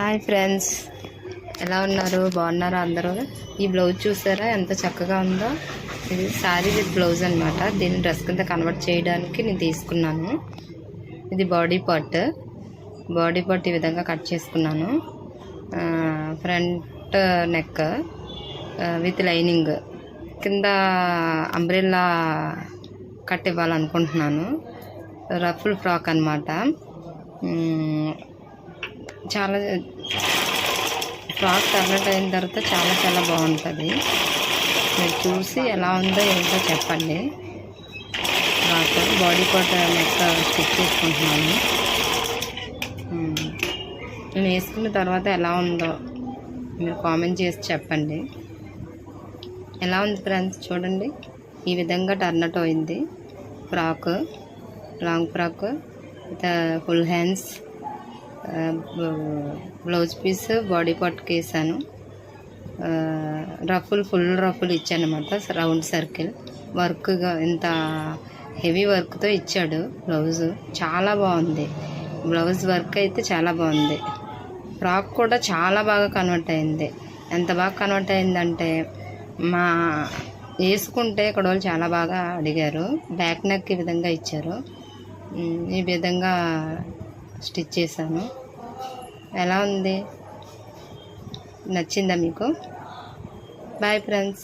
Hi friends, ఎలా ఉన్నారు? బాగున్నారా అందరూ? ఈ బ్లౌజ్ చూసారా ఎంత చక్కగా ఉందో? ఇది శారీ విత్ బ్లౌజ్ అనమాట. దీన్ని డ్రెస్ కింద కన్వర్ట్ చేయడానికి నేను తీసుకున్నాను. ఇది బాడీ పార్ట్ ఈ విధంగా కట్ చేసుకున్నాను. ఫ్రంట్ నెక్ విత్ లైనింగ్, కింద అంబ్రెల్లా కట్ ఇవ్వాలనుకుంటున్నాను. రఫుల్ ఫ్రాక్ అనమాట. చాలా ఫ్రాక్ కన్వర్ట్ అయిన తర్వాత చాలా చాలా బాగుంటుంది. మీరు చూసి ఎలా ఉందో ఏంటో చెప్పండి. Frock body part neck stitch చేసుకుంటున్నాను. నేను వేసుకున్న తర్వాత ఎలా ఉందో మీరు కామెంట్ చేసి చెప్పండి. ఎలా ఉంది ఫ్రెండ్స్? చూడండి, ఈ విధంగా టర్నట్ అయింది frock. Long frock with full hands, blouse piece body పార్ట్కి వేసాను. ఫుల్ రఫుల్ ఇచ్చాను అనమాట. రౌండ్ సర్కిల్ వర్క్గా ఇంత హెవీ వర్క్తో ఇచ్చాడు. బ్లౌజ్ చాలా బాగుంది. బ్లౌజ్ వర్క్ అయితే చాలా బాగుంది. ఫ్రాక్ కూడా చాలా బాగా కన్వర్ట్ అయింది. ఎంత బాగా కన్వర్ట్ అయిందంటే మా వేసుకుంటే ఇక్కడ వాళ్ళు చాలా బాగా అడిగారు. బ్యాక్ నెక్ ఈ విధంగా ఇచ్చారు. ఈ విధంగా స్టిచ్ చేశాను. ఎలా ఉంది? నచ్చిందా మీకు? Bye friends.